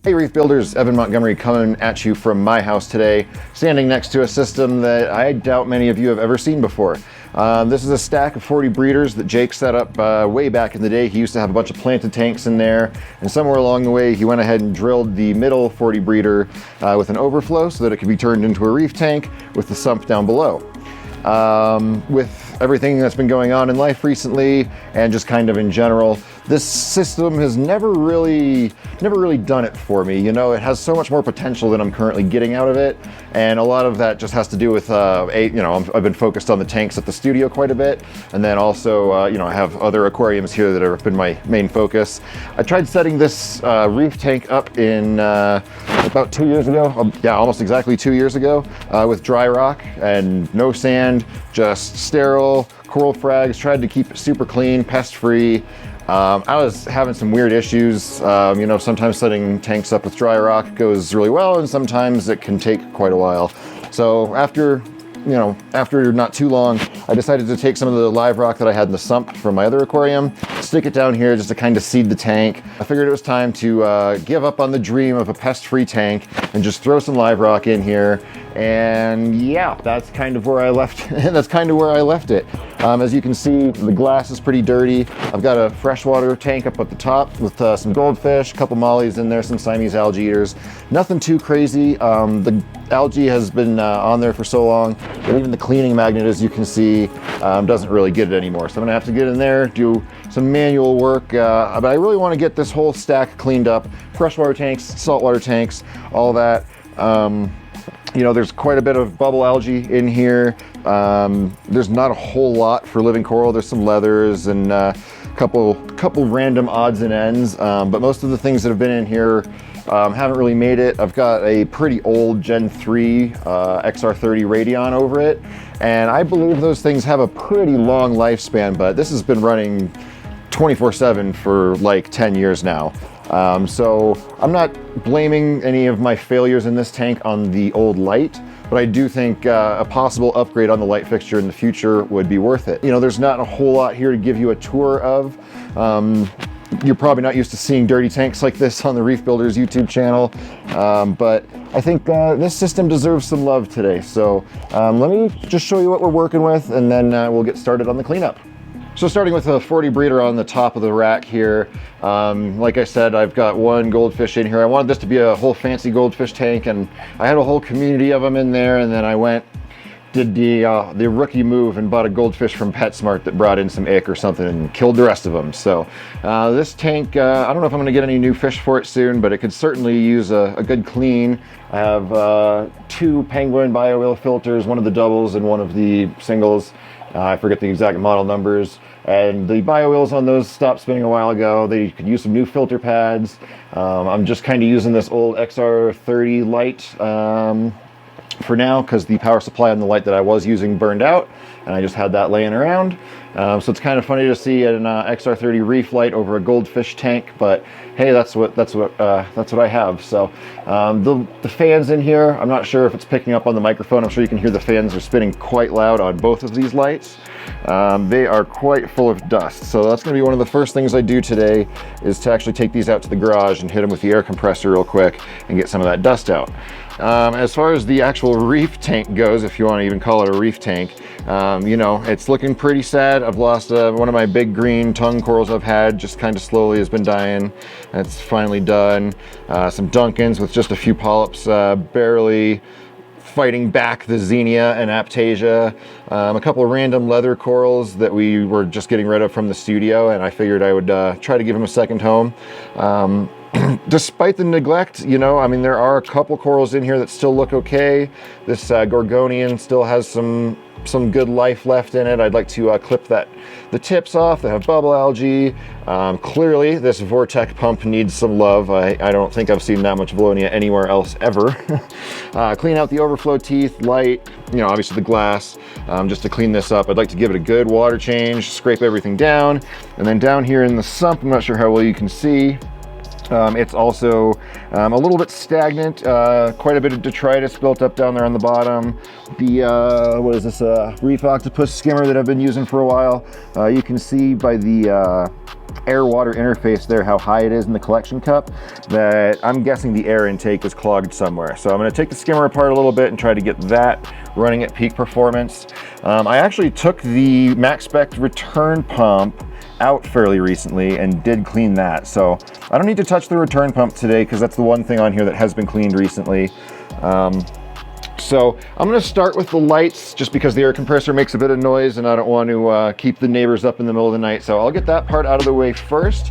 Hey Reef Builders, Evan Montgomery coming at you from my house today, standing next to a system that I doubt many of you have ever seen before. This is a stack of 40 breeders that Jake set up way back in the day. He used to have a bunch of planted tanks in there, and somewhere along the way he went ahead and drilled the middle 40 breeder with an overflow so that it could be turned into a reef tank with the sump down below. With everything that's been going on in life recently and just kind of in general, this system has never really done it for me. You know, it has so much more potential than I'm currently getting out of it, and a lot of that just has to do with I've been focused on the tanks at the studio quite a bit, and then also I have other aquariums here that have been my main focus. I tried setting this reef tank up in about 2 years ago, almost exactly 2 years ago, with dry rock and no sand, just sterile coral frags. Tried to keep it super clean, pest free. I was having some weird issues. Sometimes setting tanks up with dry rock goes really well, and sometimes it can take quite a while. So after not too long, I decided to take some of the live rock that I had in the sump from my other aquarium, stick it down here just to kind of seed the tank. I figured it was time to give up on the dream of a pest-free tank and just throw some live rock in here. And yeah, that's kind of where I left. That's kind of where I left it. As you can see, the glass is pretty dirty. I've got a freshwater tank up at the top with some goldfish, a couple mollies in there, some Siamese algae eaters. Nothing too crazy. The algae has been on there for so long that even the cleaning magnet, as you can see, doesn't really get it anymore. So I'm gonna have to get in there, do some manual work, but I really want to get this whole stack cleaned up. Freshwater tanks, saltwater tanks, all that. There's quite a bit of bubble algae in here. There's not a whole lot for living coral. There's some leathers and a couple random odds and ends, but most of the things that have been in here haven't really made it. I've got a pretty old Gen 3 XR30 Radion over it, and I believe those things have a pretty long lifespan, but this has been running 24/7 for like 10 years now. So I'm not blaming any of my failures in this tank on the old light, but I do think a possible upgrade on the light fixture in the future would be worth it. There's not a whole lot here to give you a tour of. You're probably not used to seeing dirty tanks like this on the Reef Builders YouTube channel, but I think this system deserves some love today. So let me just show you what we're working with, and then we'll get started on the cleanup. So starting with a 40 breeder on the top of the rack here, like I said, I've got one goldfish in here. I wanted this to be a whole fancy goldfish tank, and I had a whole community of them in there, and then I did the rookie move and bought a goldfish from PetSmart that brought in some ick or something and killed the rest of them. So this tank, I don't know if I'm gonna get any new fish for it soon, but it could certainly use a good clean. I have 2 penguin bio-oil filters, one of the doubles and one of the singles. I forget the exact model numbers, and the bio-oils on those stopped spinning a while ago. They could use some new filter pads. I'm just kind of using this old XR30 light for now because the power supply on the light that I was using burned out, and I just had that laying around. So it's kind of funny to see an XR30 Reef light over a goldfish tank, but hey, that's what I have. So the fans in here, I'm not sure if it's picking up on the microphone. I'm sure you can hear the fans are spinning quite loud on both of these lights. They are quite full of dust. So that's going to be one of the first things I do today, is to actually take these out to the garage and hit them with the air compressor real quick and get some of that dust out. As far as the actual reef tank goes, if you want to even call it a reef tank, it's looking pretty sad. I've lost one of my big green tongue corals I've had, just kind of slowly has been dying. It's finally done. Some Duncans with just a few polyps, barely fighting back the Xenia and Aptasia. A couple of random leather corals that we were just getting rid of from the studio, and I figured I would try to give them a second home. Despite the neglect, there are a couple corals in here that still look okay. This Gorgonian still has some good life left in it. I'd like to clip the tips off. They have bubble algae. Clearly, this Vortec pump needs some love. I don't think I've seen that much Valonia anywhere else ever. Clean out the overflow teeth, light, obviously the glass, just to clean this up. I'd like to give it a good water change, scrape everything down, and then down here in the sump, I'm not sure how well you can see, it's also a little bit stagnant, quite a bit of detritus built up down there on the bottom. The, what is this, Reef Octopus skimmer that I've been using for a while. You can see by the air-water interface there, how high it is in the collection cup, that I'm guessing the air intake is clogged somewhere. So I'm going to take the skimmer apart a little bit and try to get that running at peak performance. I actually took the max spec return pump out fairly recently and did clean that. So I don't need to touch the return pump today because that's the one thing on here that has been cleaned recently. So I'm going to start with the lights just because the air compressor makes a bit of noise and I don't want to keep the neighbors up in the middle of the night. So I'll get that part out of the way first.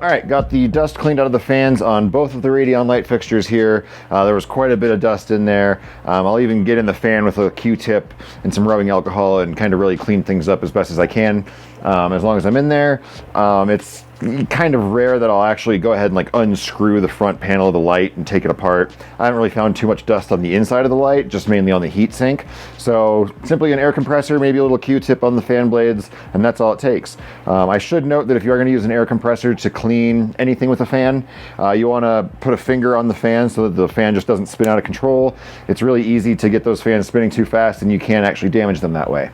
All right, got the dust cleaned out of the fans on both of the Radion light fixtures here. There was quite a bit of dust in there. I'll even get in the fan with a Q-tip and some rubbing alcohol and kind of really clean things up as best as I can. As long as I'm in there. It's kind of rare that I'll actually go ahead and like unscrew the front panel of the light and take it apart. I haven't really found too much dust on the inside of the light, just mainly on the heat sink. So simply an air compressor, maybe a little Q-tip on the fan blades, and that's all it takes. I should note that if you are going to use an air compressor to clean anything with a fan, you want to put a finger on the fan so that the fan just doesn't spin out of control. It's really easy to get those fans spinning too fast and you can actually damage them that way.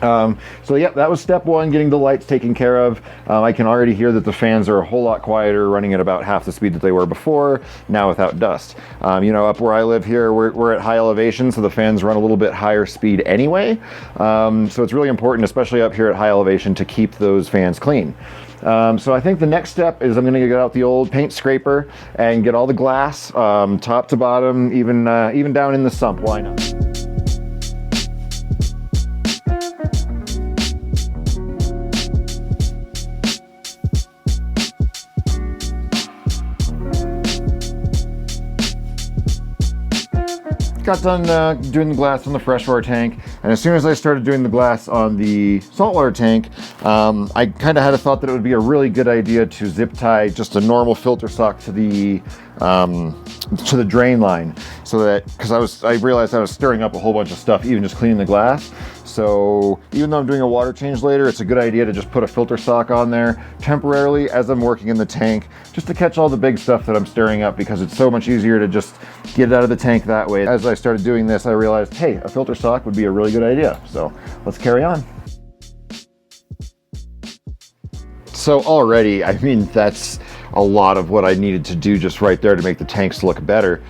So yeah, that was step one, getting the lights taken care of. I can already hear that the fans are a whole lot quieter, running at about half the speed that they were before, now without dust. You know, up where I live here, we're at high elevation, so the fans run a little bit higher speed anyway. So it's really important, especially up here at high elevation, to keep those fans clean. So I think the next step is I'm going to get out the old paint scraper and get all the glass, top to bottom, even down in the sump. Why not? Got done doing the glass on the freshwater tank, and as soon as I started doing the glass on the saltwater tank, I kind of had a thought that it would be a really good idea to zip tie just a normal filter sock to the drain line, so that, because I realized I was stirring up a whole bunch of stuff even just cleaning the glass. So even though I'm doing a water change later, it's a good idea to just put a filter sock on there temporarily as I'm working in the tank, just to catch all the big stuff that I'm stirring up, because it's so much easier to just get it out of the tank that way. As I started doing this, I realized, hey, a filter sock would be a really good idea. So let's carry on. So already, I mean, that's a lot of what I needed to do just right there to make the tanks look better.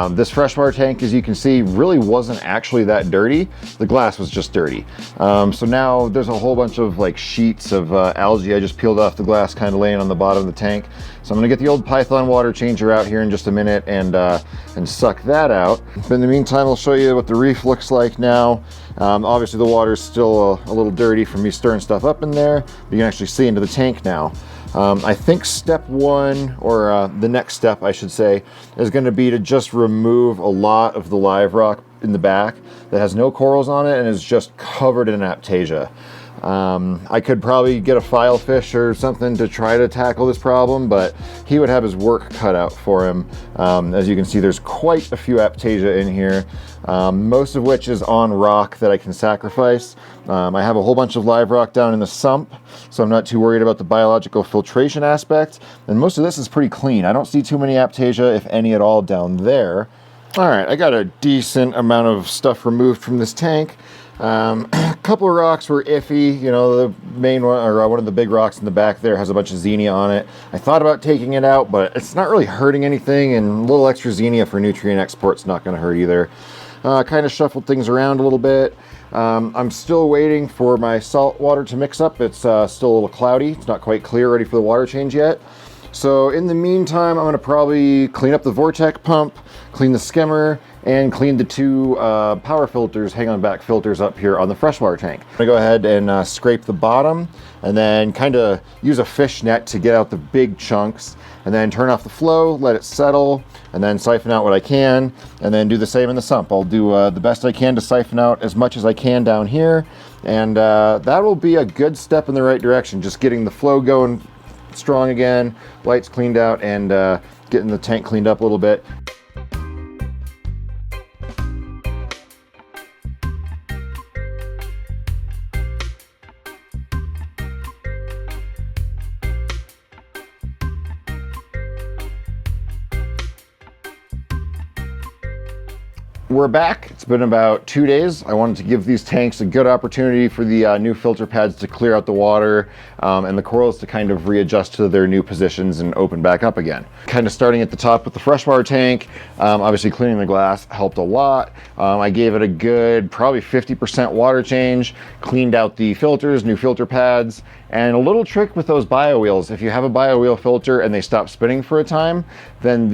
This freshwater tank, as you can see, really wasn't actually that dirty. The glass was just dirty. So now there's a whole bunch of like sheets of algae I just peeled off the glass, kind of laying on the bottom of the tank. So I'm gonna get the old Python water changer out here in just a minute and suck that out. But in the meantime, I'll show you what the Reef looks like now. Obviously the water's still a little dirty from me stirring stuff up in there, but you can actually see into the tank now. I think step one, or the next step I should say, is going to be to just remove a lot of the live rock in the back that has no corals on it and is just covered in aptasia. I could probably get a file fish or something to try to tackle this problem, but he would have his work cut out for him. As you can see, there's quite a few aptasia in here, most of which is on rock that I can sacrifice. I have a whole bunch of live rock down in the sump, so I'm not too worried about the biological filtration aspect, and most of this is pretty clean. I don't see too many aptasia, if any at all, down there. All right, I got a decent amount of stuff removed from this tank. A couple of rocks were iffy. You know, the main one, or one of the big rocks in the back there, has a bunch of xenia on it. I thought about taking it out, but it's not really hurting anything, and a little extra xenia for nutrient export's not going to hurt either. Kind of shuffled things around a little bit. I'm still waiting for my salt water to mix up. It's still a little cloudy. It's not quite clear, ready for the water change yet. So in the meantime, I'm going to probably clean up the Vortec pump, clean the skimmer, and clean the two power filters, hang on back filters up here on the freshwater tank. I'm going to go ahead and scrape the bottom, and then kind of use a fish net to get out the big chunks, and then turn off the flow, let it settle, and then siphon out what I can, and then do the same in the sump. I'll do the best I can to siphon out as much as I can down here, and that will be a good step in the right direction, just getting the flow going strong again, lights cleaned out, and getting the tank cleaned up a little bit. We're back. It's been about 2 days. I wanted to give these tanks a good opportunity for the new filter pads to clear out the water and the corals to kind of readjust to their new positions and open back up again. Kind of starting at the top with the freshwater tank, obviously cleaning the glass helped a lot. I gave it a good probably 50% water change, cleaned out the filters, new filter pads, and a little trick with those bio wheels. If you have a bio wheel filter and they stop spinning for a time, then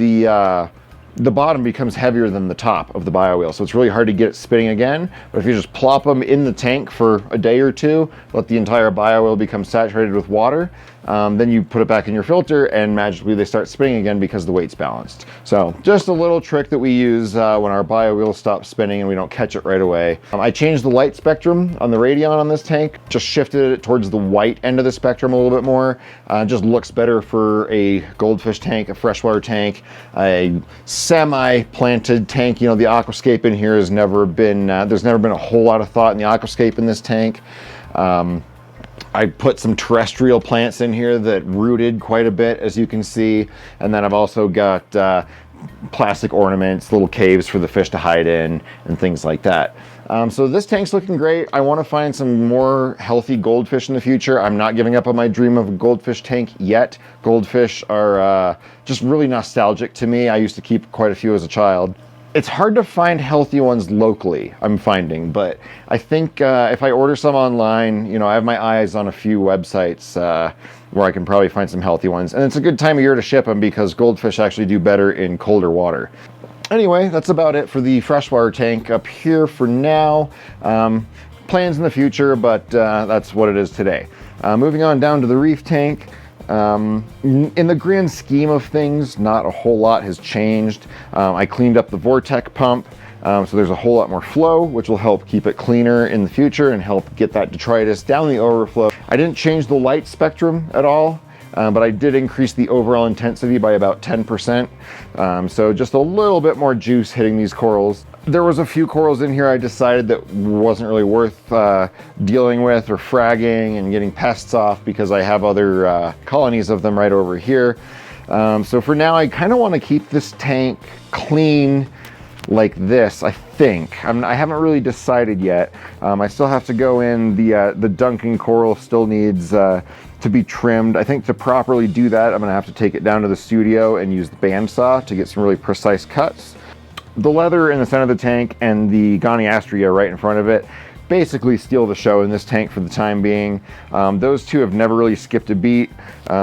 the bottom becomes heavier than the top of the bio wheel, so it's really hard to get it spinning again. But if you just plop them in the tank for a day or two, let the entire bio wheel become saturated with water, then you put it back in your filter and magically they start spinning again because the weight's balanced. So just a little trick that we use when our bio wheel stops spinning and we don't catch it right away. I changed the light spectrum on the radion on this tank, just shifted it towards the white end of the spectrum a little bit more. Just looks better for a goldfish tank, a freshwater tank, a semi-planted tank. You know, the aquascape in here has never been, there's never been a whole lot of thought in the aquascape in this tank. I put some terrestrial plants in here that rooted quite a bit, as you can see. And then I've also got plastic ornaments, little caves for the fish to hide in, and things like that. So this tank's looking great. I want to find some more healthy goldfish in the future. I'm not giving up on my dream of a goldfish tank yet. Goldfish are just really nostalgic to me. I used to keep quite a few as a child. It's hard to find healthy ones locally, I'm finding, but I think if I order some online, you know, I have my eyes on a few websites where I can probably find some healthy ones. And it's a good time of year to ship them because goldfish actually do better in colder water. Anyway, that's about it for the freshwater tank up here for now. Plans in the future, but that's what it is today. Moving on down to the reef tank. In the grand scheme of things, not a whole lot has changed. I cleaned up the Vortec pump, so there's a whole lot more flow, which will help keep it cleaner in the future and help get that detritus down the overflow. I didn't change the light spectrum at all, but I did increase the overall intensity by about 10%. So just a little bit more juice hitting these corals. There was a few corals in here I decided that wasn't really worth dealing with or fragging and getting pests off because I have other colonies of them right over here. So for now, I kind of want to keep this tank clean like this, I think. I haven't really decided yet. I still have to go in. The Duncan coral still needs to be trimmed. I think to properly do that, I'm going to have to take it down to the studio and use the bandsaw to get some really precise cuts. The leather in the center of the tank and the Goniastria right in front of it basically steal the show in this tank for the time being. Those two have never really skipped a beat.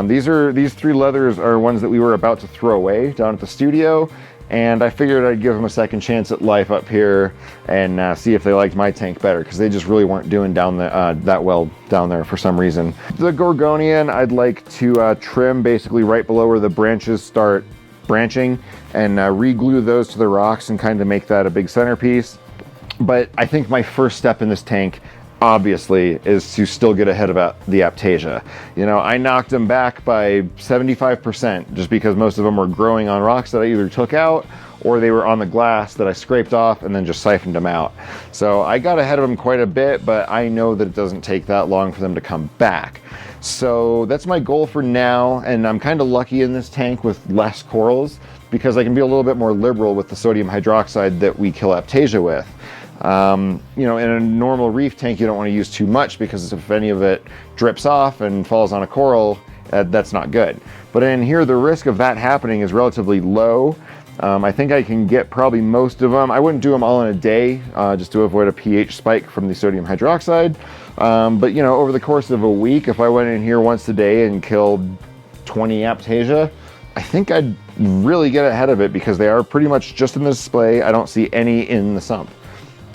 These three leathers are ones that we were about to throw away down at the studio, and I figured I'd give them a second chance at life up here and see if they liked my tank better, because they just really weren't doing down that well down there for some reason. The Gorgonian I'd like to trim basically right below where the branches start branching and re-glue those to the rocks and kind of make that a big centerpiece. But I think my first step in this tank obviously is to still get ahead of the Aptasia. You know, I knocked them back by 75% just because most of them were growing on rocks that I either took out or they were on the glass that I scraped off and then just siphoned them out. So I got ahead of them quite a bit, but I know that it doesn't take that long for them to come back. So that's my goal for now, and I'm kind of lucky in this tank with less corals because I can be a little bit more liberal with the sodium hydroxide that we kill Aptasia with. You know, in a normal reef tank, you don't want to use too much because if any of it drips off and falls on a coral, that's not good. But in here, the risk of that happening is relatively low. I think I can get probably most of them. I wouldn't do them all in a day just to avoid a pH spike from the sodium hydroxide. But you know, over the course of a week, if I went in here once a day and killed 20 Aptasia, I think I'd really get ahead of it because they are pretty much just in the display. I don't see any in the sump.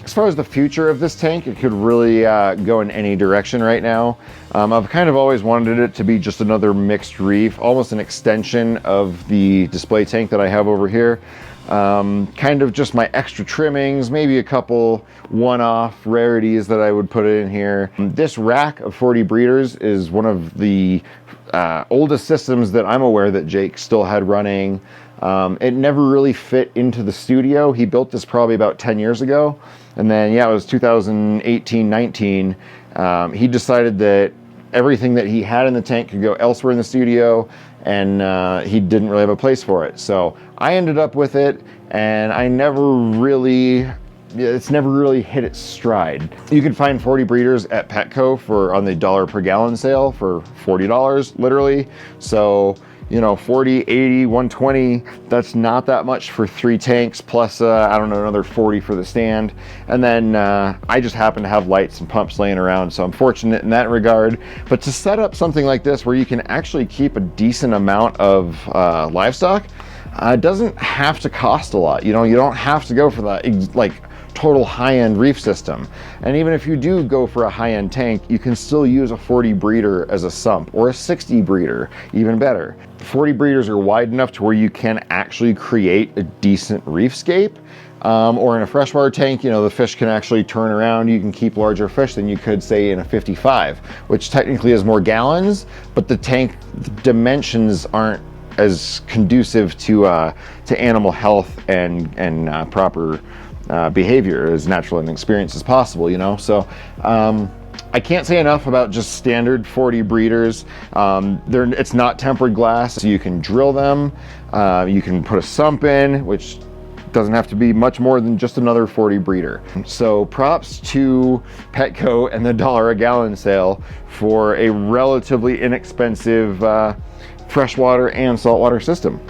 As far as the future of this tank, it could really go in any direction right now. I've kind of always wanted it to be just another mixed reef, almost an extension of the display tank that I have over here. kind of just my extra trimmings, maybe a couple one-off rarities that I would put in here. This rack of 40 breeders is one of the oldest systems that I'm aware that Jake still had running. It never really fit into the studio. He built this probably about 10 years ago. And then, yeah, it was 2018, 19. He decided that everything that he had in the tank could go elsewhere in the studio, and he didn't really have a place for it. So I ended up with it, and it's never really hit its stride. You can find 40 breeders at Petco on the $1 per gallon sale for $40, literally. So, you know, 40, 80, 120, that's not that much for 3 tanks, plus, I don't know, another 40 for the stand. And then I just happen to have lights and pumps laying around, so I'm fortunate in that regard. But to set up something like this where you can actually keep a decent amount of livestock, it doesn't have to cost a lot. You know, you don't have to go for that, like, total high-end Reef system. And even if you do go for a high-end tank, you can still use a 40 breeder as a sump, or a 60 breeder, even better. 40 breeders are wide enough to where you can actually create a decent reefscape. Or in a freshwater tank, you know, the fish can actually turn around. You can keep larger fish than you could, say, in a 55, which technically is more gallons, but the tank dimensions aren't as conducive to animal health and proper behavior, as natural an experience as possible, you know. So I can't say enough about just standard 40 breeders. It's not tempered glass, so you can drill them. You can put a sump in, which doesn't have to be much more than just another 40 breeder. So props to Petco and the $1 a gallon sale for a relatively inexpensive freshwater and saltwater system.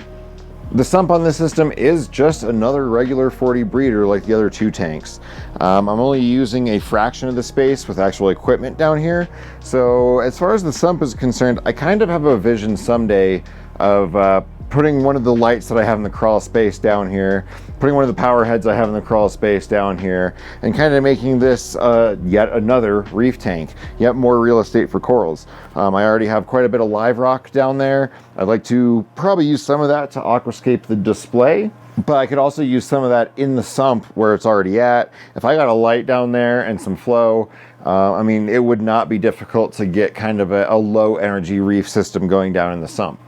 The sump on this system is just another regular 40 breeder like the other 2 tanks. I'm only using a fraction of the space with actual equipment down here. So as far as the sump is concerned, I kind of have a vision someday of putting one of the lights that I have in the crawl space down here, putting one of the power heads I have in the crawl space down here, and kind of making this yet another reef tank, yet more real estate for corals. I already have quite a bit of live rock down there. I'd like to probably use some of that to aquascape the display, but I could also use some of that in the sump where it's already at. If I got a light down there and some flow, I mean, it would not be difficult to get kind of a low energy reef system going down in the sump.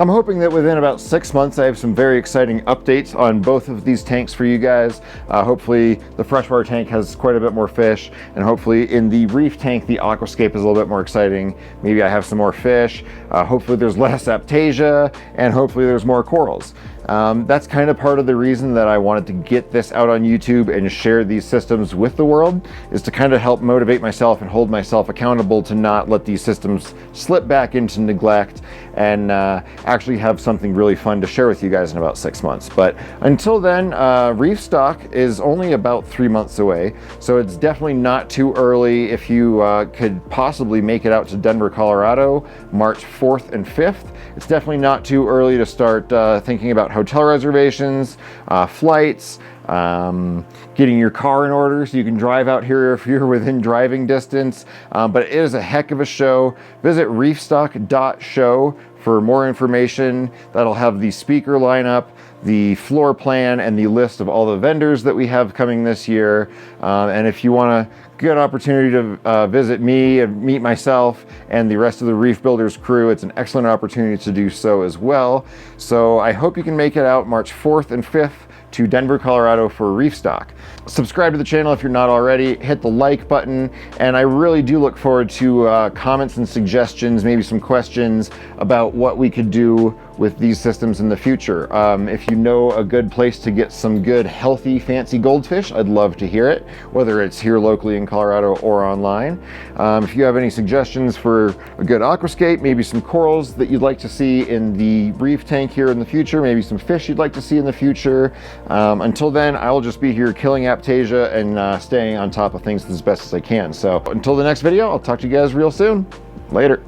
I'm hoping that within about 6 months I have some very exciting updates on both of these tanks for you guys. Hopefully the freshwater tank has quite a bit more fish, and hopefully in the reef tank the aquascape is a little bit more exciting. Maybe I have some more fish, hopefully there's less aptasia, and hopefully there's more corals. That's kind of part of the reason that I wanted to get this out on YouTube and share these systems with the world, is to kind of help motivate myself and hold myself accountable to not let these systems slip back into neglect, and actually have something really fun to share with you guys in about 6 months. But until then, reef stock is only about 3 months away, so it's definitely not too early. If you could possibly make it out to Denver, Colorado, March 4th and 5th, it's definitely not too early to start thinking about hotel reservations, flights, getting your car in order so you can drive out here if you're within driving distance. But it is a heck of a show. Visit reefstock.show for more information. That'll have the speaker lineup, the floor plan, and the list of all the vendors that we have coming this year. And if you want a good opportunity to visit me and meet myself and the rest of the Reef Builders crew, it's an excellent opportunity to do so as well. So I hope you can make it out March 4th and 5th to Denver, Colorado for Reef Stock. Subscribe to the channel if you're not already, hit the like button, and I really do look forward to comments and suggestions, maybe some questions about what we could do with these systems in the future. If you know a good place to get some good, healthy, fancy goldfish, I'd love to hear it, whether it's here locally in Colorado or online. If you have any suggestions for a good aquascape, maybe some corals that you'd like to see in the reef tank here in the future, maybe some fish you'd like to see in the future. Until then, I will just be here killing aptasia and staying on top of things as best as I can. So until the next video, I'll talk to you guys real soon. Later.